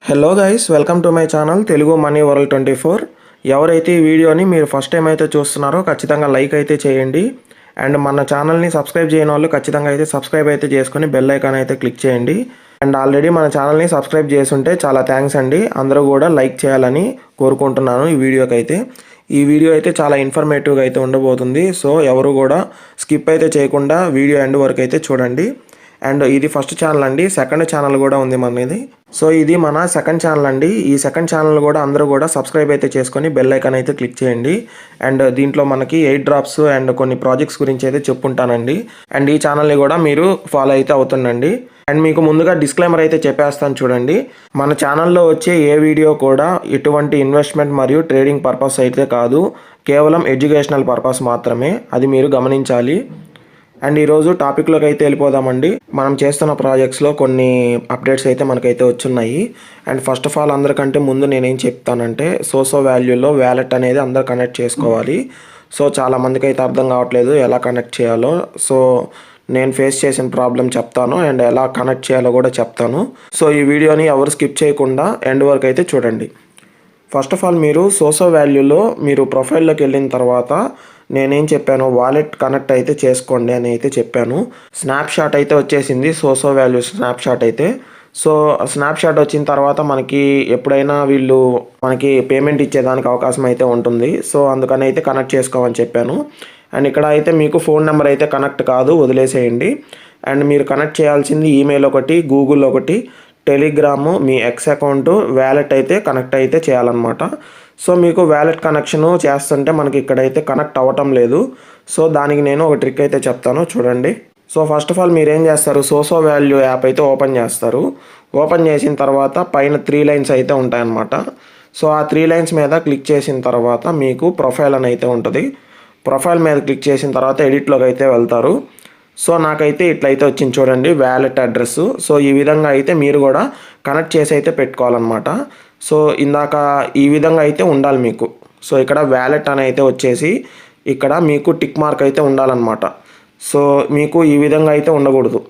Hello guys, welcome to my channel Telugu money world 24. ఎవరైతే ఈ వీడియోని మీరు ఫస్ట్ టైం అయితే చూస్తున్నారో ఖచ్చితంగా లైక్ అయితే చేయండి. అండ్ మన ఛానల్ని సబ్స్క్రైబ్ చేయని వాళ్ళు ఖచ్చితంగా అయితే సబ్స్క్రైబ్ అయితే చేసుకొని బెల్ ఐకాన్ అయితే క్లిక్ చేయండి. అండ్ ఆల్రెడీ మన ఛానల్ని సబ్స్క్రైబ్ చేసుంటే చాలా థ్యాంక్స్ అండి. అందరూ కూడా లైక్ చేయాలని కోరుకుంటున్నాను. ఈ వీడియో అయితే చాలా ఇన్ఫర్మేటివ్గా అయితే ఉండబోతుంది. సో ఎవరు కూడా స్కిప్ అయితే చేయకుండా వీడియో ఎండ్ వరకు అయితే చూడండి. అండ్ ఇది ఫస్ట్ ఛానల్ అండి. సెకండ్ ఛానల్ కూడా ఉంది మనది. సో ఇది మన సెకండ్ ఛానల్ అండి. ఈ సెకండ్ ఛానల్ కూడా అందరూ కూడా సబ్స్క్రైబ్ అయితే చేసుకొని బెల్ ఐకాన్ అయితే క్లిక్ చేయండి. అండ్ దీంట్లో మనకి 8 డ్రాప్స్ అండ్ కొన్ని ప్రాజెక్ట్స్ గురించి అయితే చెప్పుంటానండి. అండ్ ఈ ఛానల్ని కూడా మీరు ఫాలో అయితే అవుతుండండి. అండ్ మీకు ముందుగా డిస్క్లైమర్ అయితే చెప్పేస్తాను చూడండి. మన ఛానల్లో వచ్చే ఏ వీడియో కూడా ఎటువంటి ఇన్వెస్ట్మెంట్ మరియు ట్రేడింగ్ పర్పస్ అయితే కాదు, కేవలం ఎడ్యుకేషనల్ పర్పస్ మాత్రమే. అది మీరు గమనించాలి. అండ్ ఈరోజు టాపిక్లోకి అయితే వెళ్ళిపోదామండి. మనం చేస్తున్న ప్రాజెక్ట్స్లో కొన్ని అప్డేట్స్ అయితే మనకైతే వచ్చున్నాయి. అండ్ ఫస్ట్ ఆఫ్ ఆల్ అందరికంటే ముందు నేనేం చెప్తానంటే సోసో వాల్యూలో వ్యాలెట్ అనేది అందరు కనెక్ట్ చేసుకోవాలి. సో చాలామందికి అయితే అర్థం కావట్లేదు ఎలా కనెక్ట్ చేయాలో. సో నేను ఫేస్ చేసిన ప్రాబ్లం చెప్తాను అండ్ ఎలా కనెక్ట్ చేయాలో కూడా చెప్తాను. సో ఈ వీడియోని ఎవరు స్కిప్ చేయకుండా ఎండ్ వరకు అయితే చూడండి. ఫస్ట్ ఆఫ్ ఆల్ మీరు సోసో వాల్యూలో మీరు ప్రొఫైల్లోకి వెళ్ళిన తర్వాత నేనేం చెప్పాను, వాలెట్ కనెక్ట్ అయితే చేసుకోండి అని అయితే చెప్పాను. స్నాప్షాట్ అయితే వచ్చేసింది, సోసో వాల్యూ స్నాప్షాట్ అయితే. సో స్నాప్షాట్ వచ్చిన తర్వాత మనకి ఎప్పుడైనా వీళ్ళు మనకి పేమెంట్ ఇచ్చేదానికి అవకాశం అయితే ఉంటుంది. సో అందుకని అయితే కనెక్ట్ చేసుకోమని చెప్పాను. అండ్ ఇక్కడ అయితే మీకు ఫోన్ నెంబర్ అయితే కనెక్ట్ కాదు, వదిలేసేయండి. అండ్ మీరు కనెక్ట్ చేయాల్సింది ఈమెయిల్ ఒకటి, గూగుల్ ఒకటి, టెలిగ్రాము, మీ ఎక్స్ అకౌంట్, వ్యాలెట్ అయితే కనెక్ట్ అయితే చేయాలన్నమాట. సో మీకు వ్యాలెట్ కనెక్షన్ చేస్తుంటే మనకి ఇక్కడైతే కనెక్ట్ అవ్వటం లేదు. సో దానికి నేను ఒక ట్రిక్ అయితే చెప్తాను చూడండి. సో ఫస్ట్ ఆఫ్ ఆల్ మీరు ఏం చేస్తారు, సోసో వాల్యూ యాప్ అయితే ఓపెన్ చేస్తారు. ఓపెన్ చేసిన తర్వాత పైన 3 లైన్స్ అయితే ఉంటాయన్నమాట. సో ఆ 3 లైన్స్ మీద క్లిక్ చేసిన తర్వాత మీకు ప్రొఫైల్ అని అయితే ఉంటుంది. ప్రొఫైల్ మీద క్లిక్ చేసిన తర్వాత ఎడిట్లోకి అయితే వెళ్తారు. సో నాకైతే ఇట్లయితే వచ్చింది చూడండి, వ్యాలెట్ అడ్రస్. సో ఈ విధంగా అయితే మీరు కూడా కనెక్ట్ చేసి అయితే పెట్టుకోవాలన్నమాట. సో ఇందాక ఈ విధంగా అయితే ఉండాలి మీకు. సో ఇక్కడ వ్యాలెట్ అని అయితే వచ్చేసి ఇక్కడ మీకు టిక్ మార్క్ అయితే ఉండాలన్నమాట. సో మీకు ఈ విధంగా అయితే ఉండకూడదు.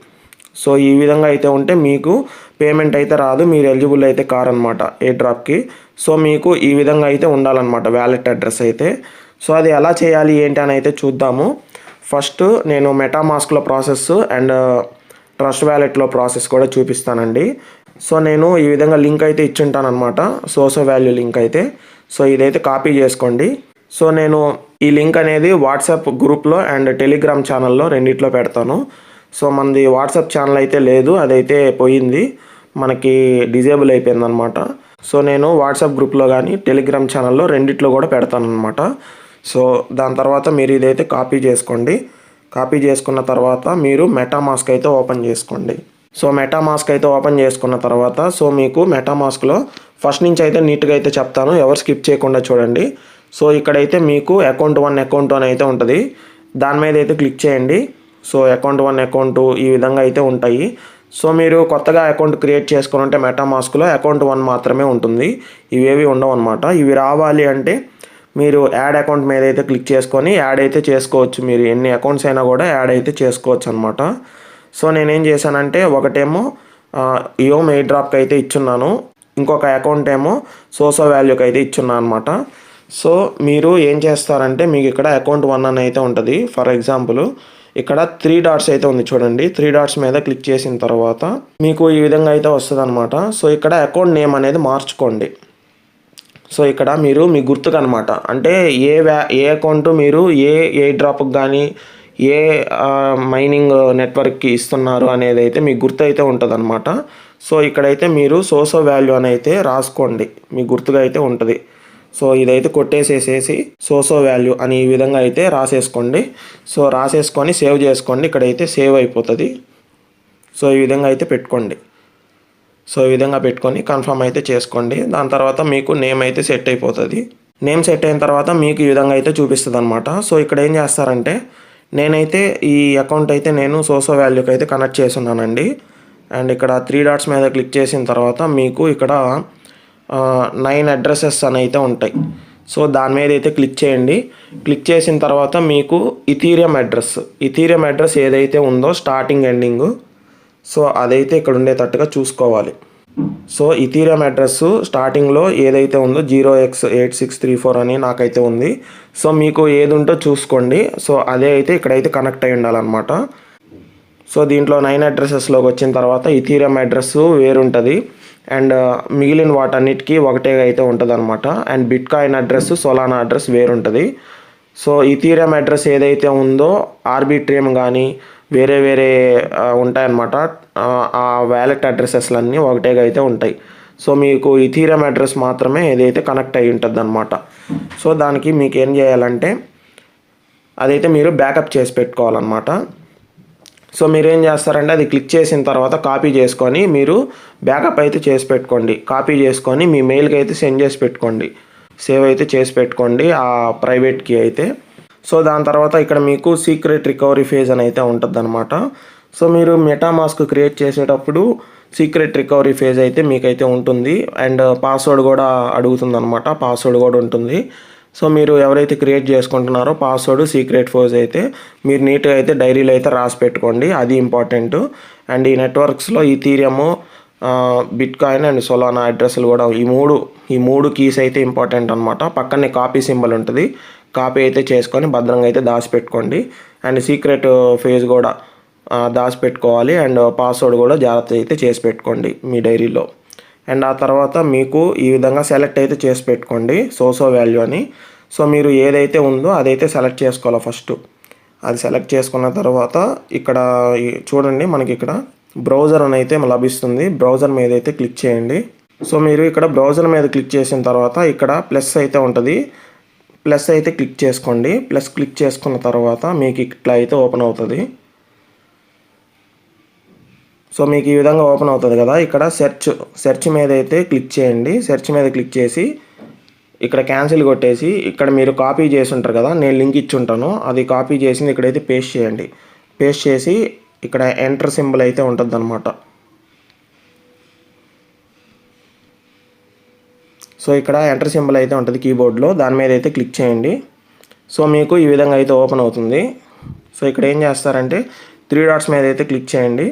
సో ఈ విధంగా అయితే ఉంటే మీకు పేమెంట్ అయితే రాదు, మీరు ఎలిజిబుల్ అయితే కారనమాట ఏ డ్రాప్కి. సో మీకు ఈ విధంగా అయితే ఉండాలన్నమాట వ్యాలెట్ అడ్రస్ అయితే. సో అది ఎలా చేయాలి ఏంటి అని అయితే చూద్దాము. ఫస్ట్ నేను మెటామాస్క్లో ప్రాసెస్ అండ్ ట్రస్ట్ వ్యాలెట్లో ప్రాసెస్ కూడా చూపిస్తానండి. సో నేను ఈ విధంగా లింక్ అయితే ఇచ్చింటాను అనమాట, సోసో వాల్యూ లింక్ అయితే. సో ఇదైతే కాపీ చేసుకోండి. సో నేను ఈ లింక్ అనేది వాట్సాప్ గ్రూప్లో అండ్ టెలిగ్రామ్ ఛానల్లో రెండిట్లో పెడతాను. సో మనది వాట్సాప్ ఛానల్ అయితే లేదు, అదైతే పోయింది, మనకి డిజేబుల్ అయిపోయిందనమాట. సో నేను వాట్సాప్ గ్రూప్లో కానీ టెలిగ్రామ్ ఛానల్లో రెండిట్లో కూడా పెడతాను అనమాట. సో దాని తర్వాత మీరు ఇదైతే కాపీ చేసుకోండి. కాపీ చేసుకున్న తర్వాత మీరు మెటామాస్క్ అయితే ఓపెన్ చేసుకోండి. సో మెటామాస్క్ అయితే ఓపెన్ చేసుకున్న తర్వాత సో మీకు మెటామాస్క్లో ఫస్ట్ నుంచి అయితే నీట్గా అయితే చెప్తాను, ఎవరు స్కిప్ చేయకుండా చూడండి. సో ఇక్కడైతే మీకు అకౌంట్ 1 అకౌంట్ 1 అయితే ఉంటుంది, దాని మీద అయితే క్లిక్ చేయండి. సో అకౌంట్ 1 అకౌంట్ ఈ విధంగా అయితే ఉంటాయి. సో మీరు కొత్తగా అకౌంట్ క్రియేట్ చేసుకుని ఉంటే మెటామాస్క్లో అకౌంట్ 1 మాత్రమే ఉంటుంది, ఇవేవి ఉండవు అనమాట. ఇవి రావాలి అంటే మీరు యాడ్ అకౌంట్ మీద అయితే క్లిక్ చేసుకొని యాడ్ అయితే చేసుకోవచ్చు. మీరు ఎన్ని అకౌంట్స్ అయినా కూడా యాడ్ అయితే చేసుకోవచ్చు అనమాట. సో నేనేం చేశానంటే ఒకటేమో యోమ్ ఎయిర్ డ్రాప్కి అయితే ఇచ్చున్నాను, ఇంకొక అకౌంట్ ఏమో సోసో వాల్యూకి అయితే ఇచ్చున్నాను అనమాట. సో మీరు ఏం చేస్తారంటే మీకు ఇక్కడ అకౌంట్ 1 అని అయితే ఉంటుంది. ఫర్ ఎగ్జాంపుల్ ఇక్కడ 3 డాట్స్ అయితే ఉంది చూడండి, 3 డాట్స్ మీద క్లిక్ చేసిన తర్వాత మీకు ఈ విధంగా అయితే వస్తుంది అనమాట. సో ఇక్కడ అకౌంట్ నేమ్ అనేది మార్చుకోండి. సో ఇక్కడ మీరు మీ గుర్తుకు అనమాట, అంటే ఏ అకౌంట్ మీరు ఏ డ్రాప్కి కానీ ఏ మైనింగ్ నెట్వర్క్కి ఇస్తున్నారు అనేది అయితే మీకు గుర్తు అయితే ఉంటుంది అనమాట. సో ఇక్కడైతే మీరు సోసో వాల్యూ అని అయితే రాసుకోండి, మీ గుర్తుగా అయితే ఉంటుంది. సో ఇదైతే కొట్టేసేసేసి సోసో వాల్యూ అని ఈ విధంగా అయితే రాసేసుకోండి. సో రాసేసుకొని సేవ్ చేసుకోండి, ఇక్కడైతే సేవ్ అయిపోతుంది. సో ఈ విధంగా అయితే పెట్టుకోండి. సో ఈ విధంగా పెట్టుకొని కన్ఫర్మ్ అయితే చేసుకోండి. దాని తర్వాత మీకు నేమ్ అయితే సెట్ అయిపోతుంది. నేమ్ సెట్ అయిన తర్వాత మీకు ఈ విధంగా అయితే చూపిస్తుంది అనమాట. సో ఇక్కడ ఏం చేస్తారంటే నేనైతే ఈ అకౌంట్ అయితే నేను సోసో వాల్యూకి అయితే కనెక్ట్ చేస్తున్నానండి. అండ్ ఇక్కడ 3 డాట్స్ మీద క్లిక్ చేసిన తర్వాత మీకు ఇక్కడ 9 అడ్రసెస్ అని అయితే ఉంటాయి. సో దాని మీద అయితే క్లిక్ చేయండి. క్లిక్ చేసిన తర్వాత మీకు ఇథీరియం అడ్రస్ ఏదైతే ఉందో స్టార్టింగ్ ఎండింగ్, సో అదైతే ఇక్కడ ఉండేటట్టుగా చూసుకోవాలి. సో ఇథీరియం అడ్రస్ స్టార్టింగ్లో ఏదైతే ఉందో 0x8634 అని నాకైతే ఉంది. సో మీకు ఏది ఉంటో చూసుకోండి. సో అదే అయితే ఇక్కడైతే కనెక్ట్ అయి ఉండాలన్నమాట. సో దీంట్లో 9 అడ్రసెస్లోకి వచ్చిన తర్వాత ఇథీరియం అడ్రస్ వేరుంటుంది అండ్ మిగిలిన వాటన్నిటికీ ఒకటే అయితే ఉంటుంది అనమాట. And bitcoin address, Solana address వేరుంటుంది. సో ఇథీరియం అడ్రస్ ఏదైతే ఉందో ఆర్బిట్రియం కానీ వేరే ఉంటాయన్నమాట. ఆ వ్యాలెట్ అడ్రసెస్లన్నీ ఒకటేగా అయితే ఉంటాయి. సో మీకు ఇథీరియం అడ్రస్ మాత్రమే ఏదైతే కనెక్ట్ అయి ఉంటుంది అనమాట. సో దానికి మీకు ఏం చేయాలంటే అదైతే మీరు బ్యాకప్ చేసి పెట్టుకోవాలన్నమాట. సో మీరు ఏం చేస్తారంటే అది క్లిక్ చేసిన తర్వాత కాపీ చేసుకొని మీరు బ్యాకప్ అయితే చేసి పెట్టుకోండి. కాపీ చేసుకొని మీ మెయిల్కి అయితే సెండ్ చేసి పెట్టుకోండి. సేవ్ అయితే చేసి పెట్టుకోండి ఆ ప్రైవేట్కి అయితే. సో దాని తర్వాత ఇక్కడ మీకు సీక్రెట్ రికవరీ ఫేజ్ అని అయితే ఉంటుంది అనమాట. సో మీరు మెటామాస్క్ క్రియేట్ చేసేటప్పుడు సీక్రెట్ రికవరీ ఫేజ్ అయితే మీకైతే ఉంటుంది అండ్ పాస్వర్డ్ కూడా అడుగుతుంది అనమాట. పాస్వర్డ్ కూడా ఉంటుంది. సో మీరు ఎవరైతే క్రియేట్ చేసుకుంటున్నారో పాస్వర్డ్ సీక్రెట్ ఫేజ్ అయితే మీరు నీట్గా అయితే డైరీలో అయితే రాసి పెట్టుకోండి. అది ఇంపార్టెంట్. అండ్ ఈ నెట్వర్క్స్లో Ethereum, bitcoin and Solana అడ్రస్లు కూడా ఈ మూడు కీస్ అయితే ఇంపార్టెంట్ అనమాట. పక్కనే కాపీ సింబల్ ఉంటుంది. కాపీ అయితే చేసుకొని భద్రంగా అయితే దాచిపెట్టుకోండి. అండ్ సీక్రెట్ ఫేజ్ కూడా దాచిపెట్టుకోవాలి అండ్ పాస్వర్డ్ కూడా జాగ్రత్త అయితే చేసి పెట్టుకోండి మీ డైరీలో. అండ్ ఆ తర్వాత మీకు ఈ విధంగా సెలెక్ట్ అయితే చేసి పెట్టుకోండి సోసో వాల్యూ అని. సో మీరు ఏదైతే ఉందో అదైతే సెలెక్ట్ చేసుకోవాలి ఫస్ట్. అది సెలెక్ట్ చేసుకున్న తర్వాత ఇక్కడ చూడండి మనకి ఇక్కడ బ్రౌజర్ అని అయితే లభిస్తుంది. బ్రౌజర్ మీద అయితే క్లిక్ చేయండి. సో మీరు ఇక్కడ బ్రౌజర్ మీద క్లిక్ చేసిన తర్వాత ఇక్కడ ప్లస్ అయితే ఉంటుంది. ప్లస్ అయితే క్లిక్ చేసుకోండి. ప్లస్ క్లిక్ చేసుకున్న తర్వాత మీకు ఇట్లా అయితే ఓపెన్ అవుతుంది. సో మీకు ఈ విధంగా ఓపెన్ అవుతుంది కదా. ఇక్కడ సెర్చ్ మీద అయితే క్లిక్ చేయండి. సెర్చ్ మీద క్లిక్ చేసి ఇక్కడ క్యాన్సిల్ కొట్టేసి ఇక్కడ మీరు కాపీ చేసి ఉంటారు కదా, నేను లింక్ ఇచ్చి ఉంటాను, అది కాపీ చేసింది ఇక్కడైతే పేస్ట్ చేయండి. పేస్ట్ చేసి ఇక్కడ ఎంటర్ సింబల్ అయితే ఉంటుంది అనమాట. సో ఇక్కడ ఎంటర్ సింబల్ అయితే ఉంటుంది కీబోర్డ్లో, దాని మీద అయితే క్లిక్ చేయండి. సో మీకు ఈ విధంగా అయితే ఓపెన్ అవుతుంది. సో ఇక్కడ ఏం చేస్తారంటే 3 డాట్స్ మీద అయితే క్లిక్ చేయండి.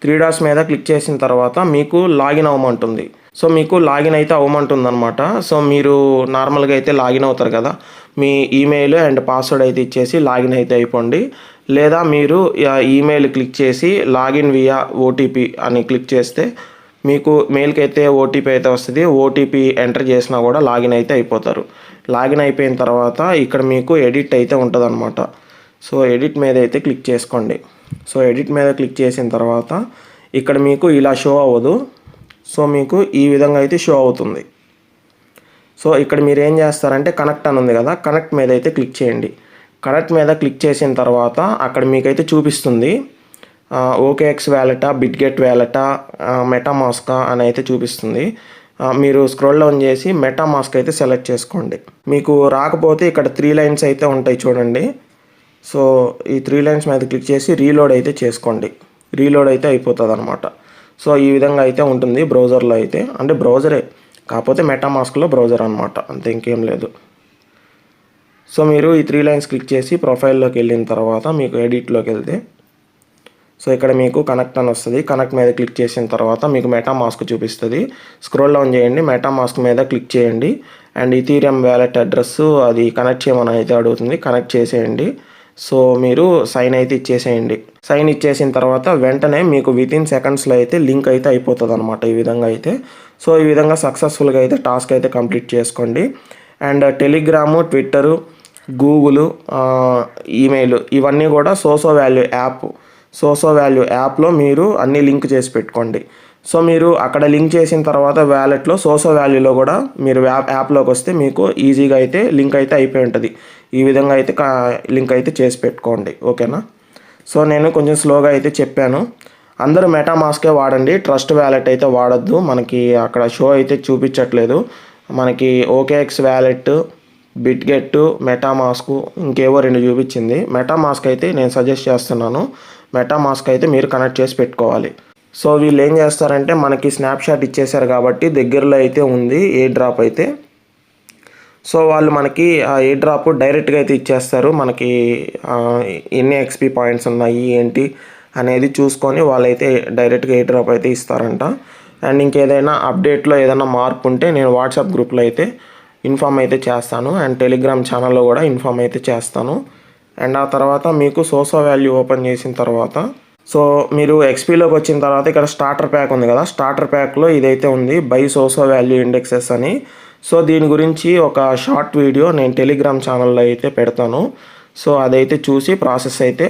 3 డాట్స్ మీద క్లిక్ చేసిన తర్వాత మీకు లాగిన్ అవ్వమంటుంది. సో మీకు లాగిన్ అయితే అవ్వమంటుంది అనమాట. సో మీరు నార్మల్గా అయితే లాగిన్ అవుతారు కదా, మీ ఈమెయిల్ అండ్ పాస్వర్డ్ అయితే ఇచ్చేసి లాగిన్ అయితే అయిపోండి. లేదా మీరు ఈమెయిల్ క్లిక్ చేసి లాగిన్ వియా ఓటీపీ అని క్లిక్ చేస్తే మీకు మెయిల్కి అయితే ఓటీపీ అయితే వస్తుంది. ఓటీపీ ఎంటర్ చేసినా కూడా లాగిన్ అయితే అయిపోతారు. లాగిన్ అయిపోయిన తర్వాత ఇక్కడ మీకు ఎడిట్ అయితే ఉంటుంది అనమాట. సో ఎడిట్ మీద అయితే క్లిక్ చేసుకోండి. సో ఎడిట్ మీద క్లిక్ చేసిన తర్వాత ఇక్కడ మీకు ఇలా షో అవ్వదు. సో మీకు ఈ విధంగా అయితే షో అవుతుంది. సో ఇక్కడ మీరు ఏం చేస్తారంటే కనెక్ట్ అని ఉంది కదా, కనెక్ట్ మీద అయితే క్లిక్ చేయండి. కనెక్ట్ మీద క్లిక్ చేసిన తర్వాత అక్కడ మీకైతే చూపిస్తుంది ఓకేఎక్స్ వ్యాలెటా, బిట్గెట్ వ్యాలెటా, మెటామాస్కా అని అయితే చూపిస్తుంది. మీరు స్క్రోల్ డౌన్ చేసి మెటామాస్క్ అయితే సెలెక్ట్ చేసుకోండి. మీకు రాకపోతే ఇక్కడ 3 లైన్స్ అయితే ఉంటాయి చూడండి. సో ఈ 3 లైన్స్ మీద క్లిక్ చేసి రీలోడ్ అయితే చేసుకోండి. రీలోడ్ అయితే అయిపోతుంది అనమాట. సో ఈ విధంగా అయితే ఉంటుంది బ్రౌజర్లో అయితే, అంటే బ్రౌజరే కాకపోతే మెటామాస్క్లో బ్రౌజర్ అనమాట, అంతే, ఇంకేం లేదు. సో మీరు ఈ 3 లైన్స్ క్లిక్ చేసి ప్రొఫైల్లోకి వెళ్ళిన తర్వాత మీకు ఎడిట్లోకి వెళ్తే సో ఇక్కడ మీకు కనెక్ట్ అని వస్తుంది. కనెక్ట్ మీద క్లిక్ చేసిన తర్వాత మీకు మెటామాస్క్ చూపిస్తుంది. స్క్రోల్ డౌన్ చేయండి, మెటామాస్క్ మీద క్లిక్ చేయండి అండ్ ఈథీరియం వ్యాలెట్ అడ్రస్ అది కనెక్ట్ చేయమని అయితే అడుగుతుంది, కనెక్ట్ చేసేయండి. సో మీరు సైన్ అయితే ఇచ్చేసేయండి. సైన్ ఇచ్చేసిన తర్వాత వెంటనే మీకు వితిన్ సెకండ్స్లో అయితే లింక్ అయితే అయిపోతుంది అనమాట ఈ విధంగా అయితే. సో ఈ విధంగా సక్సెస్ఫుల్గా అయితే టాస్క్ అయితే కంప్లీట్ చేసుకోండి. And Telegram, Twitter, Google, email ఇవన్నీ కూడా సోసో వాల్యూ యాప్లో మీరు అన్నీ లింక్ చేసి పెట్టుకోండి. సో మీరు అక్కడ లింక్ చేసిన తర్వాత వ్యాలెట్లో సోసో వాల్యూలో కూడా మీరు యాప్లోకి వస్తే మీకు ఈజీగా అయితే లింక్ అయితే అయిపోయి ఉంటుంది. ఈ విధంగా అయితే లింక్ అయితే చేసి పెట్టుకోండి, ఓకేనా. సో నేను కొంచెం స్లోగా అయితే చెప్పాను. అందరూ మెటామాస్కే వాడండి, ట్రస్ట్ వ్యాలెట్ అయితే వాడద్దు. మనకి అక్కడ షో అయితే చూపించట్లేదు. మనకి ఓకేఎక్స్ వ్యాలెట్, బిట్గెట్, మెటామాస్క్ ఇంకేవో 2 చూపించింది. మెటామాస్క్ అయితే నేను సజెస్ట్ చేస్తున్నాను. మెటామాస్క్ అయితే మీరు కనెక్ట్ చేసి పెట్టుకోవాలి. సో వీళ్ళు ఏం చేస్తారంటే మనకి స్నాప్షాట్ ఇచ్చేసారు కాబట్టి దగ్గరలో అయితే ఉంది ఎయిర్ డ్రాప్ అయితే. సో వాళ్ళు మనకి ఆ ఎయిర్ డ్రాప్ డైరెక్ట్గా అయితే ఇచ్చేస్తారు. మనకి ఎన్ని XP పాయింట్స్ ఉన్నాయి ఏంటి అనేది చూసుకొని వాళ్ళైతే డైరెక్ట్గా ఎయిర్ డ్రాప్ అయితే ఇస్తారంట. అండ్ ఇంకేదైనా అప్డేట్లో ఏదైనా మార్పు ఉంటే నేను వాట్సాప్ గ్రూప్లో అయితే ఇన్ఫామ్ అయితే చేస్తాను. అండ్ టెలిగ్రామ్ ఛానల్లో కూడా ఇన్ఫామ్ అయితే చేస్తాను. అండ్ ఆ తర్వాత మీకు సోసో వాల్యూ ఓపెన్ చేసిన తర్వాత సో మీరు ఎక్స్పీలోకి వచ్చిన తర్వాత ఇక్కడ స్టార్టర్ ప్యాక్ ఉంది కదా, స్టార్టర్ ప్యాక్లో ఇదైతే ఉంది బై సోసో వాల్యూ ఇండెక్సెస్ అని. సో దీని గురించి ఒక షార్ట్ వీడియో నేను టెలిగ్రామ్ ఛానల్లో అయితే పెడతాను. సో అదైతే చూసి ప్రాసెస్ అయితే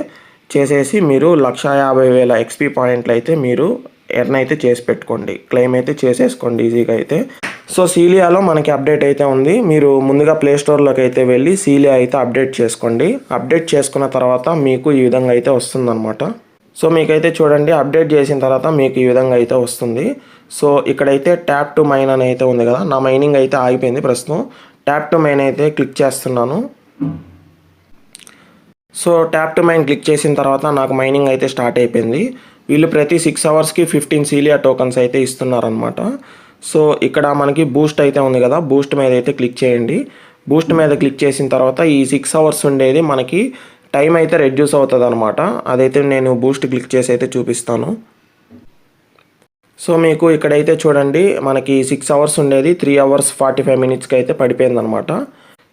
చేసేసి మీరు 150,000 ఎక్స్పీ పాయింట్లు అయితే మీరు ఎర్న్ అయితే చేసి పెట్టుకోండి, క్లెయిమ్ అయితే చేసేసుకోండి ఈజీగా అయితే. సో సీలియాలో మనకి అప్డేట్ అయితే ఉంది. మీరు ముందుగా ప్లే స్టోర్లోకి అయితే వెళ్ళి సీలియా అయితే అప్డేట్ చేసుకోండి. అప్డేట్ చేసుకున్న తర్వాత మీకు ఈ విధంగా అయితే వస్తుందన్నమాట. సో మీకైతే చూడండి అప్డేట్ చేసిన తర్వాత మీకు ఈ విధంగా అయితే వస్తుంది. సో ఇక్కడైతే ట్యాప్ టు మైన్ అని అయితే ఉంది కదా, నా మైనింగ్ అయితే ఆగిపోయింది ప్రస్తుతం. ట్యాప్ టు మైన్ అయితే క్లిక్ చేస్తున్నాను. So tap to mine click చేసిన తర్వాత నాకు మైనింగ్ అయితే స్టార్ట్ అయిపోయింది. వీళ్ళు ప్రతి 6 అవర్స్కి 15 సీలియా టోకన్స్ అయితే ఇస్తున్నారనమాట. సో ఇక్కడ మనకి బూస్ట్ అయితే ఉంది కదా, బూస్ట్ మీద అయితే క్లిక్ చేయండి. బూస్ట్ మీద క్లిక్ చేసిన తర్వాత ఈ 6 అవర్స్ ఉండేది మనకి టైం అయితే రెడ్యూస్ అవుతుంది అనమాట. అదైతే నేను బూస్ట్ క్లిక్ చేసి అయితే చూపిస్తాను. సో మీకు ఇక్కడైతే చూడండి మనకి 6 అవర్స్ ఉండేది 3 అవర్స్ 45 మినిట్స్కి అయితే పడిపోయిందనమాట.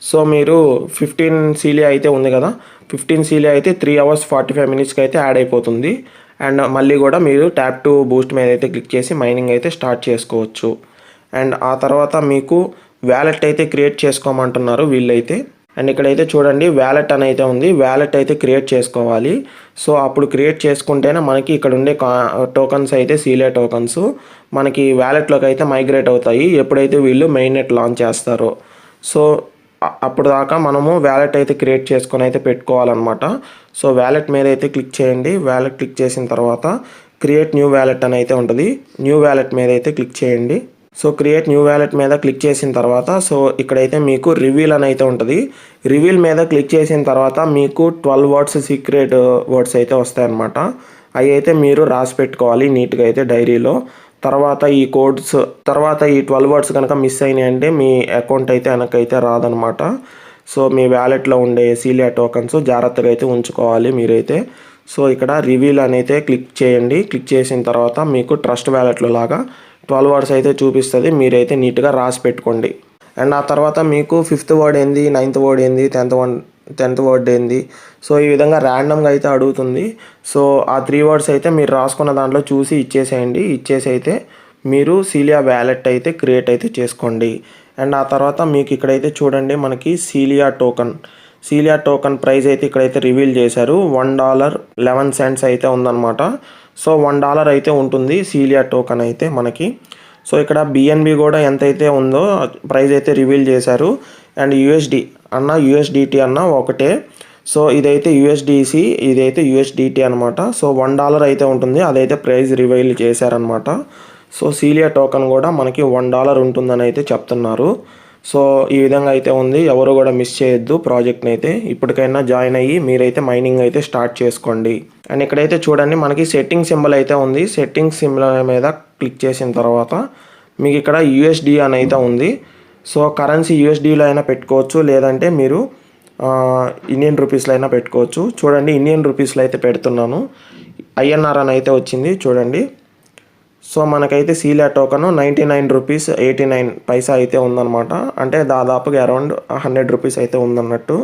సో మీరు 15 సీలియా అయితే ఉంది కదా, 15 సీలియా అయితే 3 అవర్స్ 45 మినిట్స్కి అయితే యాడ్ అయిపోతుంది. అండ్ మళ్ళీ కూడా మీరు ట్యాప్ టు బూస్ట్ మీద అయితే క్లిక్ చేసి మైనింగ్ అయితే స్టార్ట్ చేసుకోవచ్చు. అండ్ ఆ తర్వాత మీకు వ్యాలెట్ అయితే క్రియేట్ చేసుకోమంటున్నారు వీళ్ళైతే. అండ్ ఇక్కడైతే చూడండి వ్యాలెట్ అని అయితే ఉంది, వ్యాలెట్ అయితే క్రియేట్ చేసుకోవాలి. సో అప్పుడు క్రియేట్ చేసుకుంటేనే మనకి ఇక్కడ ఉండే టోకన్స్ అయితే సీలియా టోకన్స్ మనకి వ్యాలెట్లోకి అయితే మైగ్రేట్ అవుతాయి ఎప్పుడైతే వీళ్ళు మెయిన్ నెట్ లాంచ్ చేస్తారో. సో అప్పుడు దాకా మనము వ్యాలెట్ అయితే క్రియేట్ చేసుకొని అయితే పెట్టుకోవాలన్నమాట. సో వ్యాలెట్ మీద అయితే క్లిక్ చేయండి. వ్యాలెట్ క్లిక్ చేసిన తర్వాత క్రియేట్ న్యూ వ్యాలెట్ అని అయితే ఉంటుంది, న్యూ వ్యాలెట్ మీద అయితే క్లిక్ చేయండి. సో క్రియేట్ న్యూ వ్యాలెట్ మీద క్లిక్ చేసిన తర్వాత సో ఇక్కడైతే మీకు రివీల్ అని అయితే ఉంటుంది. రివీల్ మీద క్లిక్ చేసిన తర్వాత మీకు 12 వర్డ్స్ సీక్రెట్ వర్డ్స్ అయితే వస్తాయన్నమాట. అవి అయితే మీరు రాసి పెట్టుకోవాలి నీట్గా అయితే డైరీలో. తర్వాత ఈ కోడ్స్ తర్వాత ఈ 12 వర్డ్స్ కనుక మిస్ అయినాయి అంటే మీ అకౌంట్ అయితే వెనకైతే రాదనమాట. సో మీ వ్యాలెట్లో ఉండే సీలియా టోకన్స్ జాగ్రత్తగా అయితే ఉంచుకోవాలి మీరైతే. సో ఇక్కడ రివీల్ అని అయితే క్లిక్ చేయండి. క్లిక్ చేసిన తర్వాత మీకు ట్రస్ట్ వ్యాలెట్లో లాగా 12 వర్డ్స్ అయితే చూపిస్తుంది, మీరైతే నీట్గా రాసి పెట్టుకోండి. అండ్ ఆ తర్వాత మీకు 5th వర్డ్ ఏంది, 9th వర్డ్ ఏంది, 10th వర్డ్ ఏంది, సో ఈ విధంగా ర్యాండమ్గా అయితే అడుగుతుంది. సో ఆ 3 వర్డ్స్ అయితే మీరు రాసుకున్న దాంట్లో చూసి ఇచ్చేసేయండి. ఇచ్చేసి అయితే మీరు సీలియా వ్యాలెట్ అయితే క్రియేట్ అయితే చేసుకోండి. అండ్ ఆ తర్వాత మీకు ఇక్కడైతే చూడండి మనకి సీలియా టోకన్ ప్రైస్ అయితే ఇక్కడైతే రివీల్ చేశారు. $1.11 అయితే ఉందన్నమాట. సో $1 అయితే ఉంటుంది సీలియా టోకన్ అయితే మనకి. సో ఇక్కడ బిఎన్బి కూడా ఎంతైతే ఉందో ప్రైస్ అయితే రివీల్ చేశారు. అండ్ యూఎస్డిటీ అన్న ఒకటే. సో ఇదైతే యూఎస్డిసి, ఇదైతే యూఎస్డిటీ అనమాట. సో $1 అయితే ఉంటుంది, అదైతే ప్రైస్ రివీల్ చేశారనమాట. సో సీలియా టోకన్ కూడా మనకి $1 ఉంటుందని అయితే చెప్తున్నారు. సో ఈ విధంగా అయితే ఉంది, ఎవరు కూడా మిస్ చేయొద్దు ప్రాజెక్ట్ని అయితే. ఇప్పటికైనా జాయిన్ అయ్యి మీరైతే మైనింగ్ అయితే స్టార్ట్ చేసుకోండి. అండ్ ఇక్కడైతే చూడండి మనకి సెట్టింగ్ సింబల్ అయితే ఉంది. సెట్టింగ్ సింబల్ మీద క్లిక్ చేసిన తర్వాత మీకు ఇక్కడ యూఎస్డి అని అయితే ఉంది. సో కరెన్సీ యూఎస్డీలో అయినా పెట్టుకోవచ్చు, లేదంటే మీరు ఇండియన్ రూపీస్లో అయినా పెట్టుకోవచ్చు. చూడండి ఇండియన్ రూపీస్లో అయితే పెడుతున్నాను. ఐఎన్ఆర్ అని అయితే వచ్చింది చూడండి. సో మనకైతే సీలియా టోకన్ 99 రూపీస్ 89 పైసా అయితే ఉందన్నమాట. అంటే దాదాపుగా అరౌండ్ 100 రూపీస్ అయితే ఉందన్నట్టు.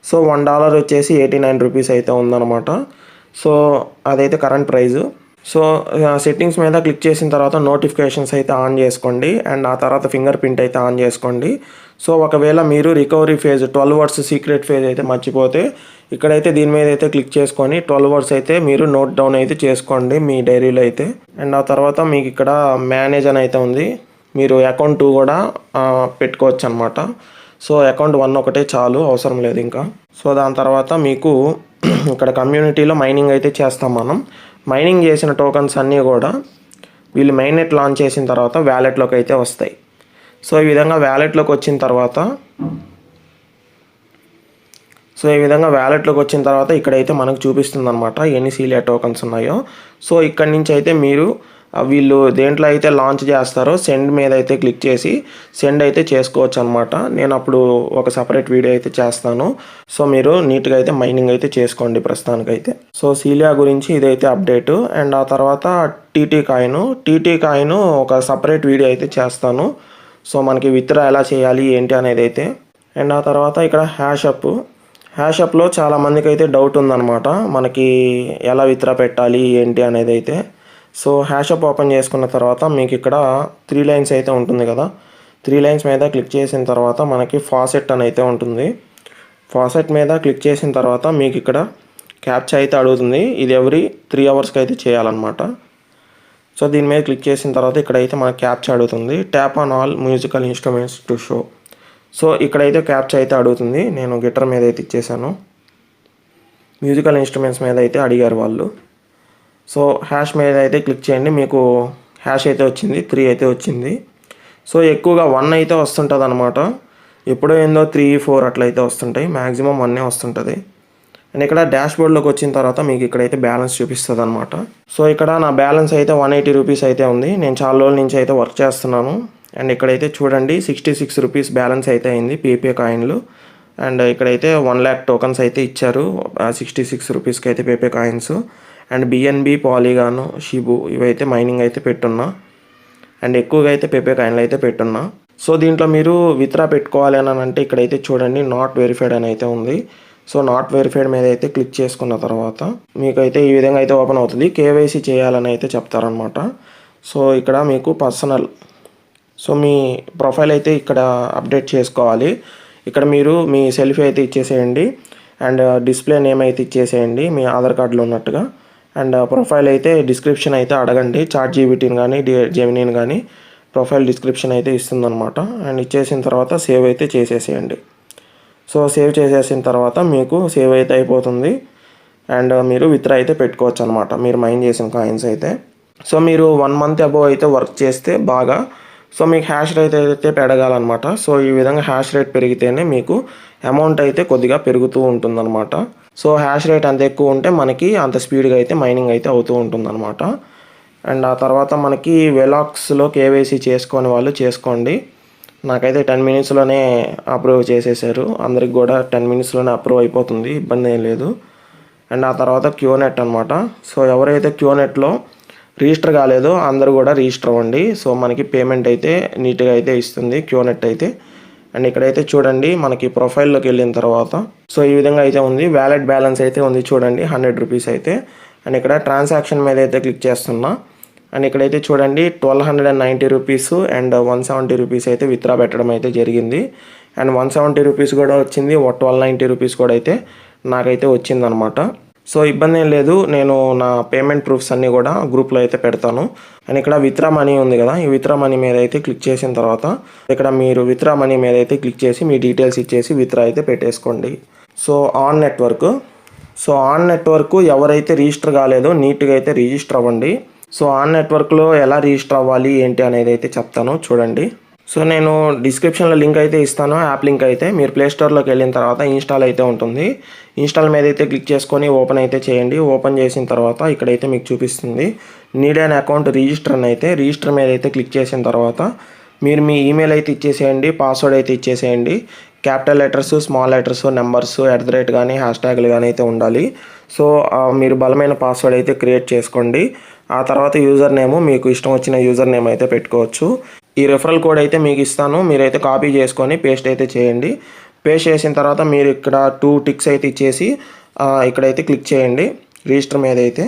సో $1 వచ్చేసి 89 రూపీస్ అయితే ఉందన్నమాట. సో అదైతే కరెంట్ ప్రైజు. సో సెట్టింగ్స్ మీద క్లిక్ చేసిన తర్వాత నోటిఫికేషన్స్ అయితే ఆన్ చేసుకోండి. అండ్ ఆ తర్వాత ఫింగర్ ప్రింట్ అయితే ఆన్ చేసుకోండి. సో ఒకవేళ మీరు recovery phase 12 words secret phase అయితే మర్చిపోతే ఇక్కడైతే దీని మీద అయితే క్లిక్ చేసుకొని 12 వర్డ్స్ అయితే మీరు నోట్ డౌన్ అయితే చేసుకోండి మీ డైరీలో అయితే. అండ్ ఆ తర్వాత మీకు ఇక్కడ మేనేజ్ అని అయితే ఉంది, మీరు అకౌంట్ 2 కూడా పెట్టుకోవచ్చు అనమాట. సో అకౌంట్ 1 ఒకటే చాలు, అవసరం లేదు ఇంకా. సో దాని తర్వాత మీకు ఇక్కడ కమ్యూనిటీలో మైనింగ్ అయితే చేస్తాం మనం. మైనింగ్ చేసిన టోకన్స్ అన్నీ కూడా వీళ్ళు మెయిన్ నెట్ లాంచ్ చేసిన తర్వాత వ్యాలెట్లోకి అయితే వస్తాయి. సో ఈ విధంగా వ్యాలెట్లోకి వచ్చిన తర్వాత ఇక్కడైతే మనకు చూపిస్తుంది అనమాట ఎన్ని సీలియా టోకన్స్ ఉన్నాయో. సో ఇక్కడి నుంచి అయితే మీరు వీళ్ళు దేంట్లో అయితే లాంచ్ చేస్తారో సెండ్ మీద అయితే క్లిక్ చేసి సెండ్ అయితే చేసుకోవచ్చు అనమాట. నేను అప్పుడు ఒక సపరేట్ వీడియో అయితే చేస్తాను. సో మీరు నీట్గా అయితే మైనింగ్ అయితే చేసుకోండి ప్రస్తుతానికైతే. సో సీలియా గురించి ఇదైతే అప్డేటు. అండ్ ఆ తర్వాత టీటీ కాయిన్ ఒక సపరేట్ వీడియో అయితే చేస్తాను. సో మనకి విత్డ్రా ఎలా చేయాలి ఏంటి అనేది అయితే. అండ్ ఆ తర్వాత ఇక్కడ హ్యాషప్లో చాలామందికి అయితే డౌట్ ఉందన్నమాట, మనకి ఎలా విత్డ్రా పెట్టాలి ఏంటి అనేది అయితే. సో హ్యాషప్ ఓపెన్ చేసుకున్న తర్వాత మీకు ఇక్కడ 3 లైన్స్ అయితే ఉంటుంది కదా, 3 లైన్స్ మీద క్లిక్ చేసిన తర్వాత మనకి ఫాసెట్ అని అయితే ఉంటుంది. ఫాసెట్ మీద క్లిక్ చేసిన తర్వాత మీకు ఇక్కడ క్యాప్చా అయితే అడుగుతుంది. ఇది ఎవ్రీ 3 అవర్స్కి అయితే చేయాలన్నమాట. సో దీని మీద క్లిక్ చేసిన తర్వాత ఇక్కడైతే మనకి క్యాప్చా అడుగుతుంది. Tap on all musical instruments to show. So ఇక్కడైతే క్యాప్చా అయితే అడుగుతుంది. నేను గిటార్ మీద అయితే ఇచ్చేసాను. మ్యూజికల్ ఇన్స్ట్రుమెంట్స్ మీద అయితే అడిగారు వాళ్ళు. సో హ్యాష్ మీద అయితే క్లిక్ చేయండి. మీకు హ్యాష్ అయితే వచ్చింది, 3 అయితే వచ్చింది. సో ఎక్కువగా 1 అయితే వస్తుంటుంది అనమాట. ఎప్పుడో ఏందో 3, 4 అట్లయితే వస్తుంటాయి. మ్యాక్సిమం 1 వస్తుంటుంది. అండ్ ఇక్కడ డాష్ బోర్డ్లోకి వచ్చిన తర్వాత మీకు ఇక్కడైతే బ్యాలెన్స్ చూపిస్తుంది అనమాట. సో ఇక్కడ నా బ్యాలెన్స్ అయితే 180 రూపీస్ అయితే ఉంది. నేను చాలా రోజుల నుంచి అయితే వర్క్ చేస్తున్నాను. అండ్ ఇక్కడైతే చూడండి 66 రూపీస్ బ్యాలెన్స్ అయితే అయింది పీపే కాయిన్లు. అండ్ ఇక్కడైతే 1 lakh టోకన్స్ అయితే ఇచ్చారు 66 రూపీస్కి అయితే Pepe coins. And BNB, Polygon, Shib ఇవైతే మైనింగ్ అయితే పెట్టున్నా. అండ్ ఎక్కువగా అయితే పీపే కాయిన్లు అయితే పెట్టున్నా. సో దీంట్లో మీరు విత్డ్రా పెట్టుకోవాలి అని అంటే ఇక్కడైతే చూడండి నాట్ వెరిఫైడ్ అని అయితే ఉంది. సో నాట్ వెరిఫైడ్ మీద అయితే క్లిక్ చేసుకున్న తర్వాత మీకైతే ఈ విధంగా అయితే ఓపెన్ అవుతుంది. కేవైసీ చేయాలని అయితే చెప్తారనమాట. సో ఇక్కడ మీకు పర్సనల్, సో మీ ప్రొఫైల్ అయితే ఇక్కడ అప్డేట్ చేసుకోవాలి. ఇక్కడ మీరు మీ సెల్ఫీ అయితే ఇచ్చేసేయండి. అండ్ డిస్ప్లే నేమ్ అయితే ఇచ్చేసేయండి మీ ఆధార్ కార్డులో ఉన్నట్టుగా. అండ్ ప్రొఫైల్ అయితే డిస్క్రిప్షన్ అయితే అడగండి. చాట్‌జీపీటీని కానీ జెమినీని కానీ ప్రొఫైల్ డిస్క్రిప్షన్ అయితే ఇస్తుందన్నమాట. అండ్ ఇచ్చేసిన తర్వాత సేవ్ అయితే చేసేసేయండి. సో సేవ్ చేసేసిన తర్వాత మీకు సేవ్ అయితే అయిపోతుంది. అండ్ మీరు విత్డ్రా అయితే పెట్టుకోవచ్చు అనమాట మీరు మైన్ చేసిన కాయిన్స్ అయితే. సో మీరు 1 month అబోవ్ అయితే వర్క్ చేస్తే బాగా, సో మీకు హ్యాష్ రేట్ అయితే పెరగాలన్నమాట. సో ఈ విధంగా హ్యాష్ రేట్ పెరిగితేనే మీకు అమౌంట్ అయితే కొద్దిగా పెరుగుతూ ఉంటుందన్నమాట. సో హ్యాష్ రేట్ అంత ఎక్కువ ఉంటే మనకి అంత స్పీడ్గా అయితే మైనింగ్ అయితే అవుతూ ఉంటుందన్నమాట. అండ్ ఆ తర్వాత మనకి వెలాక్స్లో కేవైసీ చేసుకొని వాళ్ళు చేసుకోండి. నాకైతే 10 minutesలోనే అప్రూవ్ చేసేసారు. అందరికి కూడా 10 minutesలోనే అప్రూవ్ అయిపోతుంది, ఇబ్బంది ఏం లేదు. అండ్ ఆ తర్వాత క్యూనెట్ అనమాట. సో ఎవరైతే క్యూనెట్లో రిజిస్టర్ కాలేదో అందరూ కూడా రిజిస్టర్ అవ్వండి. సో మనకి పేమెంట్ అయితే నీట్గా అయితే ఇస్తుంది క్యూనెట్ అయితే. అండ్ ఇక్కడైతే చూడండి మనకి ప్రొఫైల్లోకి వెళ్ళిన తర్వాత సో ఈ విధంగా అయితే ఉంది. వ్యాలెట్ బ్యాలెన్స్ అయితే ఉంది చూడండి 100 రూపీస్ అయితే. అండ్ ఇక్కడ ట్రాన్సాక్షన్ మీద అయితే క్లిక్ చేస్తున్నా. అండ్ ఇక్కడైతే చూడండి 1290 రూపీస్ అండ్ 170 రూపీస్ అయితే విత్డ్రా పెట్టడం అయితే జరిగింది. అండ్ 170 రూపీస్ కూడా వచ్చింది, 1290 రూపీస్ కూడా అయితే నాకైతే వచ్చిందనమాట. సో ఇబ్బంది ఏం లేదు. నేను నా పేమెంట్ ప్రూఫ్స్ అన్నీ కూడా గ్రూప్లో అయితే పెడతాను. అండ్ ఇక్కడ విత్డ్రా మనీ ఉంది కదా, ఈ విత్డ్రా మనీ మీద అయితే క్లిక్ చేసిన తర్వాత ఇక్కడ మీరు విత్డ్రా మనీ మీద అయితే క్లిక్ చేసి మీ డీటెయిల్స్ ఇచ్చేసి విత్డ్రా అయితే పెట్టేసుకోండి. సో ఆన్ నెట్వర్క్ ఎవరైతే రిజిస్టర్ కాలేదో నీట్గా అయితే రిజిస్టర్ అవ్వండి. సో ఆన్ నెట్వర్క్లో ఎలా రిజిస్టర్ అవ్వాలి ఏంటి అనేది అయితే చెప్తాను చూడండి. సో నేను డిస్క్రిప్షన్లో లింక్ అయితే ఇస్తాను, యాప్ లింక్ అయితే. మీరు ప్లేస్టోర్లోకి వెళ్ళిన తర్వాత ఇన్స్టాల్ అయితే ఉంటుంది. ఇన్స్టాల్ మీద అయితే క్లిక్ చేసుకొని ఓపెన్ అయితే చేయండి. ఓపెన్ చేసిన తర్వాత ఇక్కడైతే మీకు చూపిస్తుంది నీడ్ అన్ అకౌంట్ రిజిస్టర్ అని అయితే. రిజిస్టర్ మీద అయితే క్లిక్ చేసిన తర్వాత మీరు మీ ఈమెయిల్ అయితే ఇచ్చేసేయండి, పాస్వర్డ్ అయితే ఇచ్చేసేయండి. Capital letters, small letters, numbers, @ కానీ హ్యాష్‌ట్యాగ్లు కానీ అయితే ఉండాలి. సో మీరు బలమైన పాస్వర్డ్ అయితే క్రియేట్ చేసుకోండి. ఆ తర్వాత యూజర్ నేమ్ మీకు ఇష్టం వచ్చిన యూజర్ నేమ్ అయితే పెట్టుకోవచ్చు. ఈ రెఫరల్ కోడ్ అయితే మీకు ఇస్తాను, మీరైతే కాపీ చేసుకొని పేస్ట్ అయితే చేయండి. పేస్ట్ చేసిన తర్వాత మీరు ఇక్కడ 2 టిక్స్ అయితే ఇచ్చేసి ఇక్కడైతే క్లిక్ చేయండి రిజిస్టర్ మీద అయితే.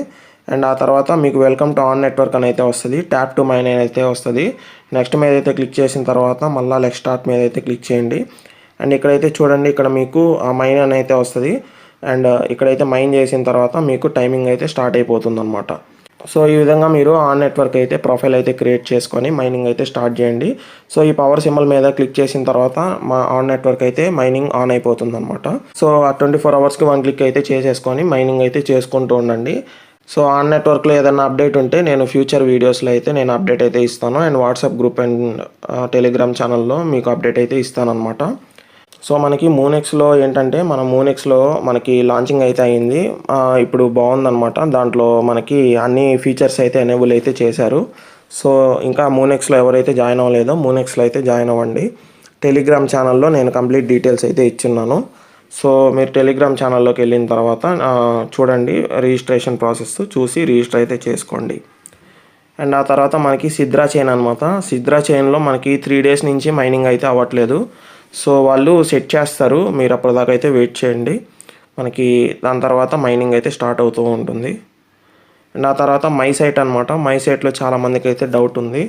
అండ్ ఆ తర్వాత మీకు వెల్కమ్ టు ఆన్ నెట్వర్క్ అని అయితే వస్తుంది. ట్యాప్ టు మైన్ అని అయితే వస్తుంది. నెక్స్ట్ మీద అయితే క్లిక్ చేసిన తర్వాత మళ్ళీ లెట్స్ స్టార్ట్ మీద అయితే క్లిక్ చేయండి. అండ్ ఇక్కడైతే చూడండి ఇక్కడ మీకు మైన్ అని అయితే వస్తుంది. అండ్ ఇక్కడైతే మైన్ చేసిన తర్వాత మీకు టైమింగ్ అయితే స్టార్ట్ అయిపోతుంది అనమాట. సో ఈ విధంగా మీరు ఆన్ నెట్వర్క్ అయితే ప్రొఫైల్ అయితే క్రియేట్ చేసుకొని మైనింగ్ అయితే స్టార్ట్ చేయండి. సో ఈ పవర్ సింబల్ మీద క్లిక్ చేసిన తర్వాత మా ఆన్ నెట్వర్క్ అయితే మైనింగ్ ఆన్ అయిపోతుంది అనమాట. సో ఆ 24 అవర్స్కి 1 క్లిక్ అయితే చేసేసుకొని మైనింగ్ అయితే చేసుకుంటూ ఉండండి. సో ఆన్ నెట్వర్క్లో ఏదైనా అప్డేట్ ఉంటే నేను ఫ్యూచర్ వీడియోస్లో అయితే నేను అప్డేట్ అయితే ఇస్తాను. And WhatsApp group and Telegram ఛానల్లో మీకు అప్డేట్ అయితే ఇస్తాను అనమాట. సో మనకి మూనెక్స్లో ఏంటంటే మన మూనెక్స్లో మనకి లాంచింగ్ అయితే అయింది. ఇప్పుడు బాగుందన్నమాట. దాంట్లో మనకి అన్ని ఫీచర్స్ అయితే ఎనేబుల్ అయితే చేశారు. సో ఇంకా మూనెక్స్లో ఎవరైతే జాయిన్ అవ్వలేదో మూనెక్స్లో అయితే జాయిన్ అవ్వండి. టెలిగ్రామ్ ఛానల్లో నేను కంప్లీట్ డీటెయిల్స్ అయితే ఇచ్చున్నాను. సో మీరు టెలిగ్రామ్ ఛానల్లోకి వెళ్ళిన తర్వాత చూడండి, రిజిస్ట్రేషన్ ప్రాసెస్ చూసి రిజిస్టర్ అయితే చేసుకోండి. అండ్ ఆ తర్వాత మనకి సిద్రా చైన్ అనమాట. సిద్రా చైన్లో మనకి 3 days నుంచి మైనింగ్ అయితే అవ్వట్లేదు. సో వాళ్ళు సెట్ చేస్తారు, మీరు అప్పటిదాకా అయితే వెయిట్ చేయండి. మనకి దాని తర్వాత మైనింగ్ అయితే స్టార్ట్ అవుతూ ఉంటుంది. అండ్ ఆ తర్వాత మై సైట్ అనమాట. మై సైట్లో చాలామందికి అయితే డౌట్ ఉంది.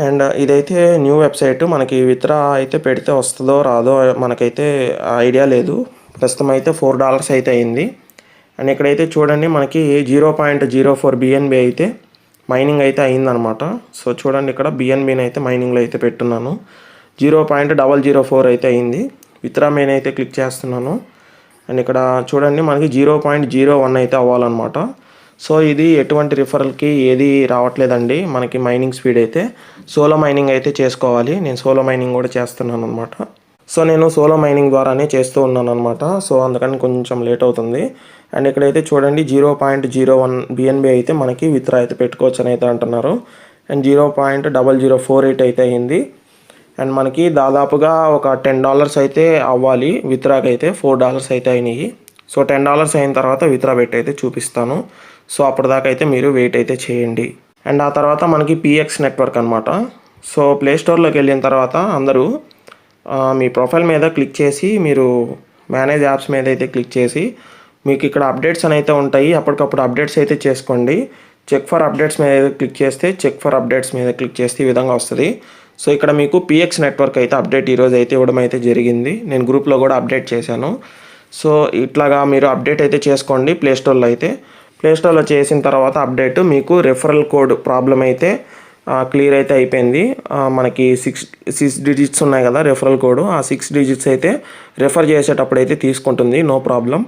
అండ్ ఇదైతే న్యూ వెబ్సైట్. మనకి విత్డ్రా అయితే పెడితే వస్తుందో రాదో మనకైతే ఐడియా లేదు. ప్రస్తుతం అయితే $4 అయితే అయింది. అండ్ ఇక్కడైతే చూడండి మనకి 0.04 BNB అయితే మైనింగ్ అయితే అయిందనమాట. సో చూడండి ఇక్కడ BNBని అయితే మైనింగ్లో అయితే పెట్టున్నాను. 0.004 అయితే అయింది. విత్డ్రా మెయిన్ అయితే క్లిక్ చేస్తున్నాను. అండ్ ఇక్కడ చూడండి మనకి 0.01 అయితే అవ్వాలన్నమాట. సో ఇది ఎటువంటి రిఫరల్కి ఏది రావట్లేదండి మనకి మైనింగ్ స్పీడ్ అయితే. సోలో మైనింగ్ అయితే చేసుకోవాలి. నేను సోలో మైనింగ్ కూడా చేస్తున్నాను అనమాట. సో నేను సోలో మైనింగ్ ద్వారానే చేస్తూ ఉన్నాను అనమాట. సో అందుకని కొంచెం లేట్ అవుతుంది. అండ్ ఇక్కడైతే చూడండి 0.01 BNB అయితే మనకి విత్డ్రా అయితే పెట్టుకోవచ్చు అని అయితే అంటున్నారు. అండ్ 0.0048 అయితే అయింది. అండ్ మనకి దాదాపుగా ఒక $10 అయితే అవ్వాలి విత్డ్రాకి అయితే. $4 అయితే అయినాయి. సో $10 అయిన తర్వాత విత్డ్రా పెట్టి అయితే చూపిస్తాను. సో అప్పటిదాకా అయితే మీరు వెయిట్ అయితే చేయండి. అండ్ ఆ తర్వాత మనకి PX నెట్వర్క్ అనమాట. సో ప్లేస్టోర్లోకి వెళ్ళిన తర్వాత అందరూ మీ ప్రొఫైల్ మీద క్లిక్ చేసి మీరు మేనేజ్ యాప్స్ మీద అయితే క్లిక్ చేసి మీకు ఇక్కడ అప్డేట్స్ అని అయితే ఉంటాయి. అప్పటికప్పుడు అప్డేట్స్ అయితే చేసుకోండి. చెక్ ఫర్ అప్డేట్స్ మీద క్లిక్ చేస్తే చెక్ ఫర్ అప్డేట్స్ మీద క్లిక్ చేస్తే ఈ విధంగా వస్తుంది. సో ఇక్కడ మీకు PX నెట్వర్క్ అయితే అప్డేట్ ఈరోజు అయితే ఇవ్వడం అయితే జరిగింది. నేను గ్రూప్లో కూడా అప్డేట్ చేశాను. సో ఇట్లాగా మీరు అప్డేట్ అయితే చేసుకోండి. ప్లేస్టోర్లో అయితే ప్లేస్టోర్లో చేసిన తర్వాత అప్డేట్ మీకు రెఫరల్ కోడ్ ప్రాబ్లం అయితే క్లియర్ అయితే అయిపోయింది. మనకి 6 digits ఉన్నాయి కదా రెఫరల్ కోడ్. ఆ 6 digits అయితే రెఫర్ చేసేటప్పుడు అయితే తీసుకుంటుంది, నో ప్రాబ్లం.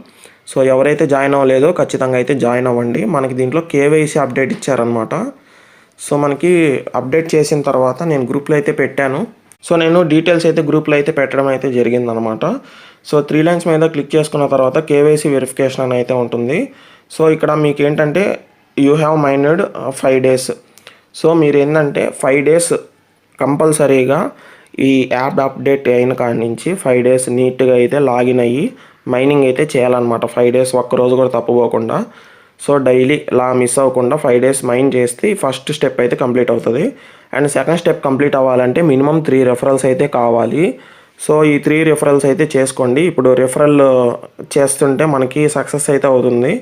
సో ఎవరైతే జాయిన్ అవ్వలేదో ఖచ్చితంగా అయితే జాయిన్ అవ్వండి. మనకి దీంట్లో KYC అప్డేట్ ఇచ్చారనమాట. సో మనకి అప్డేట్ చేసిన తర్వాత నేను గ్రూప్లో అయితే పెట్టాను. సో నేను డీటెయిల్స్ అయితే గ్రూప్లో అయితే పెట్టడం అయితే జరిగిందనమాట. సో 3 lines మీద క్లిక్ చేసుకున్న తర్వాత KYC వెరిఫికేషన్ అని అయితే ఉంటుంది. సో ఇక్కడ మీకు ఏంటంటే యూ హ్యావ్ మైనెడ్ 5 days. సో మీరు ఏంటంటే 5 days కంపల్సరీగా ఈ యాప్ అప్డేట్ అయిన కాడి నుంచి 5 days నీట్గా అయితే లాగిన్ అయ్యి మైనింగ్ అయితే చేయాలన్నమాట. 5 days ఒక్కరోజు కూడా తప్పుపోకుండా. సో డైలీ ఇలా మిస్ అవ్వకుండా 5 days మైన్ చేస్తే ఫస్ట్ స్టెప్ అయితే కంప్లీట్ అవుతుంది. అండ్ సెకండ్ స్టెప్ కంప్లీట్ అవ్వాలంటే మినిమం 3 referrals అయితే కావాలి. సో ఈ 3 referrals అయితే చేసుకోండి. ఇప్పుడు రెఫరల్ చేస్తుంటే మనకి సక్సెస్ అయితే అవుతుంది.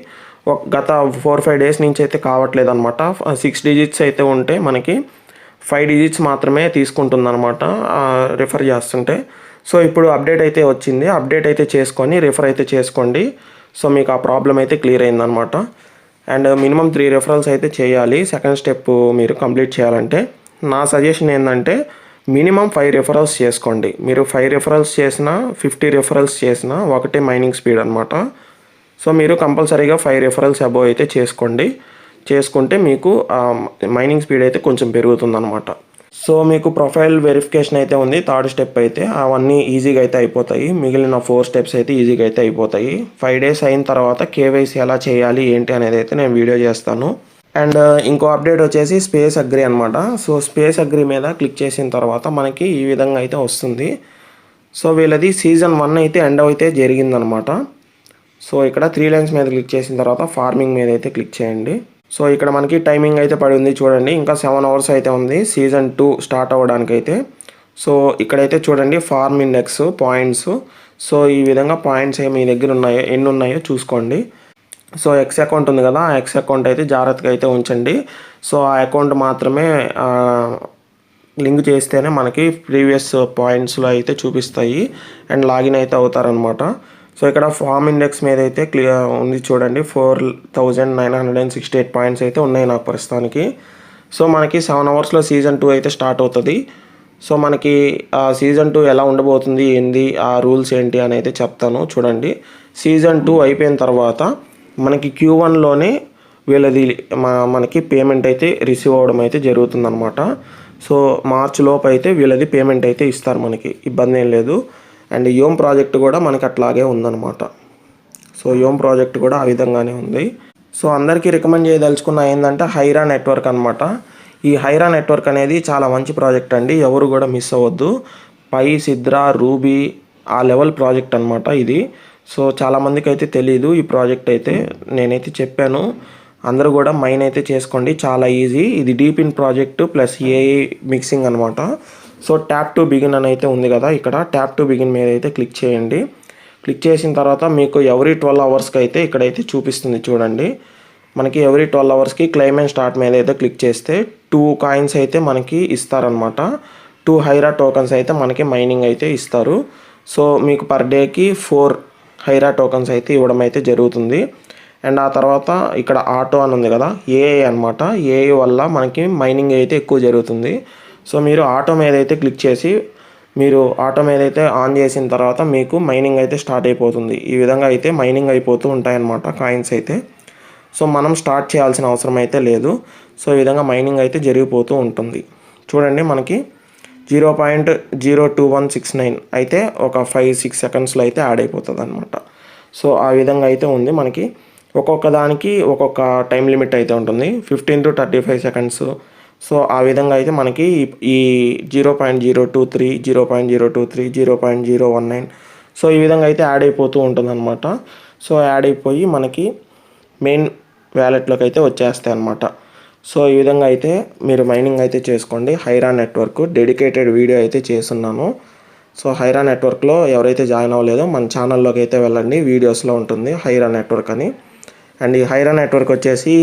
గత 4-5 days నుంచి అయితే కావట్లేదు అనమాట. 6 digits అయితే ఉంటే మనకి 5 digits మాత్రమే తీసుకుంటుంది అనమాట రిఫర్ చేస్తుంటే. సో ఇప్పుడు అప్డేట్ అయితే వచ్చింది. అప్డేట్ అయితే చేసుకొని రిఫర్ అయితే చేసుకోండి. సో మీకు ఆ ప్రాబ్లం అయితే క్లియర్ అయిందనమాట. అండ్ మినిమం 3 referrals అయితే చేయాలి సెకండ్ స్టెప్ మీరు కంప్లీట్ చేయాలంటే. నా సజెషన్ ఏంటంటే మినిమం 5 referrals చేసుకోండి. మీరు 5 referrals చేసినా 50 referrals చేసినా ఒకటే మైనింగ్ స్పీడ్ అనమాట. సో మీరు కంపల్సరీగా 5 referrals అబోవ్ అయితే చేసుకోండి. చేసుకుంటే మీకు మైనింగ్ స్పీడ్ అయితే కొంచెం పెరుగుతుందన్నమాట. సో మీకు ప్రొఫైల్ వెరిఫికేషన్ అయితే ఉంది, థర్డ్ స్టెప్ అయితే. అవన్నీ ఈజీగా అయితే అయిపోతాయి. మిగిలిన 4 steps అయితే ఈజీగా అయితే అయిపోతాయి. 5 days అయిన తర్వాత KYC ఎలా చేయాలి ఏంటి అనేది అయితే నేను వీడియో చేస్తాను. అండ్ ఇంకో అప్డేట్ వచ్చేసి స్పేస్ అగ్రీ అనమాట. సో స్పేస్ అగ్రీ మీద క్లిక్ చేసిన తర్వాత మనకి ఈ విధంగా అయితే వస్తుంది. సో వీళ్ళది Season 1 అయితే ఎండ్ అయితే జరిగిందనమాట. సో ఇక్కడ 3 lines మీద క్లిక్ చేసిన తర్వాత ఫార్మింగ్ మీద అయితే క్లిక్ చేయండి. సో ఇక్కడ మనకి టైమింగ్ అయితే పడి ఉంది చూడండి. ఇంకా 7 hours అయితే ఉంది Season 2 స్టార్ట్ అవ్వడానికి అయితే. సో ఇక్కడైతే చూడండి ఫార్మ్ ఇండెక్స్ పాయింట్స్. సో ఈ విధంగా పాయింట్స్ మీ దగ్గర ఉన్నాయో ఎన్ని ఉన్నాయో చూసుకోండి. సో X అకౌంట్ ఉంది కదా, ఆ X అకౌంట్ అయితే జాగ్రత్తగా అయితే ఉంచండి. సో ఆ అకౌంట్ మాత్రమే లింక్ చేస్తేనే మనకి ప్రీవియస్ పాయింట్స్లో అయితే చూపిస్తాయి అండ్ లాగిన్ అయితే అవుతారనమాట. సో ఇక్కడ ఫార్మ్ ఇండెక్స్ మీద అయితే క్లియర్ ఉంది చూడండి. 4968 పాయింట్స్ అయితే ఉన్నాయి నాకు ప్రస్తుతానికి. సో మనకి 7 hours Season 2 అయితే స్టార్ట్ అవుతుంది. సో మనకి Season 2 ఎలా ఉండబోతుంది ఏంది ఆ రూల్స్ ఏంటి అని అయితే చెప్తాను చూడండి. Season 2 అయిపోయిన తర్వాత మనకి Q1లోనే వీళ్ళది మనకి పేమెంట్ అయితే రిసీవ్ అవ్వడం అయితే జరుగుతుందన్నమాట. సో మార్చ్ లోపు అయితే వీళ్ళది పేమెంట్ అయితే ఇస్తారు మనకి, ఇబ్బంది ఏం లేదు. అండ్ యోమ్ ప్రాజెక్ట్ కూడా మనకి అట్లాగే ఉందన్నమాట. సో యోమ్ ప్రాజెక్ట్ కూడా ఆ విధంగానే ఉంది. సో అందరికీ రికమెండ్ చేయదలుచుకున్న ఏంటంటే హైరా నెట్వర్క్ అనమాట. ఈ హైరా నెట్వర్క్ అనేది చాలా మంచి ప్రాజెక్ట్ అండి, ఎవరు కూడా మిస్ అవ్వద్దు. పై, సిద్రా, రూబీ ఆ లెవెల్ ప్రాజెక్ట్ అనమాట ఇది. సో చాలామందికి అయితే తెలీదు ఈ ప్రాజెక్ట్ అయితే, నేనైతే చెప్పాను. అందరూ కూడా మైన్ అయితే చేసుకోండి, చాలా ఈజీ. ఇది deep in project plus AI mixing అనమాట. సో ట్యాప్ టు బిగిన్ అని అయితే ఉంది కదా, ఇక్కడ ట్యాప్ టు బిగిన్ మీద అయితే క్లిక్ చేయండి. క్లిక్ చేసిన తర్వాత మీకు ఎవ్రీ 12 అవర్స్కి అయితే ఇక్కడైతే చూపిస్తుంది చూడండి. మనకి ఎవ్రీ 12 అవర్స్కి క్లెయిమ్ అండ్ స్టార్ట్ మీద అయితే క్లిక్ చేస్తే 2 కాయిన్స్ అయితే మనకి ఇస్తారనమాట. 2 హైరా టోకన్స్ అయితే మనకి మైనింగ్ అయితే ఇస్తారు. సో మీకు పర్ డేకి 4 హైరా టోకన్స్ అయితే ఇవ్వడం అయితే జరుగుతుంది. అండ్ ఆ తర్వాత ఇక్కడ ఆటో అని ఉంది కదా, ఏఐ అనమాట. ఏఐ వల్ల మనకి మైనింగ్ అయితే ఎక్కువ జరుగుతుంది. సో మీరు ఆటో మీద అయితే క్లిక్ చేసి మీరు ఆటో మీద అయితే ఆన్ చేసిన తర్వాత మీకు మైనింగ్ అయితే స్టార్ట్ అయిపోతుంది. ఈ విధంగా అయితే మైనింగ్ అయిపోతూ ఉంటాయన్నమాట కాయిన్స్ అయితే. సో మనం స్టార్ట్ చేయాల్సిన అవసరం అయితే లేదు. సో ఈ విధంగా మైనింగ్ అయితే జరిగిపోతూ ఉంటుంది. చూడండి మనకి 0.02169 అయితే ఒక 5-6 సెకండ్స్లో అయితే యాడ్ అయిపోతుంది అనమాట. సో ఆ విధంగా అయితే ఉంది మనకి. ఒక్కొక్క దానికి ఒక్కొక్క టైం లిమిట్ అయితే ఉంటుంది, 15 to 35 సెకండ్స్. సో ఆ విధంగా అయితే మనకి ఈ 0.023, 0.023, 0.019 సో ఈ విధంగా అయితే యాడ్ అయిపోతూ ఉంటుందన్నమాట. సో యాడ్ అయిపోయి మనకి మెయిన్ వ్యాలెట్లోకి అయితే వచ్చేస్తాయి అన్నమాట. సో ఈ విధంగా అయితే మీరు మైనింగ్ అయితే చేసుకోండి. హైరా నెట్వర్క్ డెడికేటెడ్ వీడియో అయితే చేస్తున్నాను. సో హైరా నెట్వర్క్లో ఎవరైతే జాయిన్ అవ్వలేదో మన ఛానల్లోకి అయితే వెళ్ళండి, వీడియోస్లో ఉంటుంది హైరా నెట్వర్క్ అని. అండ్ ఈ హైరా నెట్వర్క్ వచ్చేసి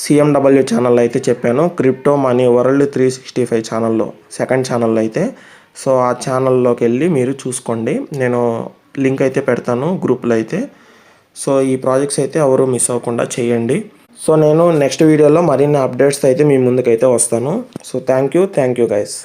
CMW ఛానల్ అయితే చెప్పాను, క్రిప్టో మనీ వరల్డ్ 365 ఛానల్లో సెకండ్ ఛానల్లో అయితే. సో ఆ ఛానల్లోకి వెళ్ళి మీరు చూసుకోండి, నేను లింక్ అయితే పెడతాను గ్రూప్లో అయితే. సో ఈ ప్రాజెక్ట్స్ అయితే ఎవరు మిస్ అవ్వకుండా చేయండి. సో నేను నెక్స్ట్ వీడియోలో మరిన్ని అప్డేట్స్ అయితే మీ ముందుకైతే వస్తాను. So thank you guys.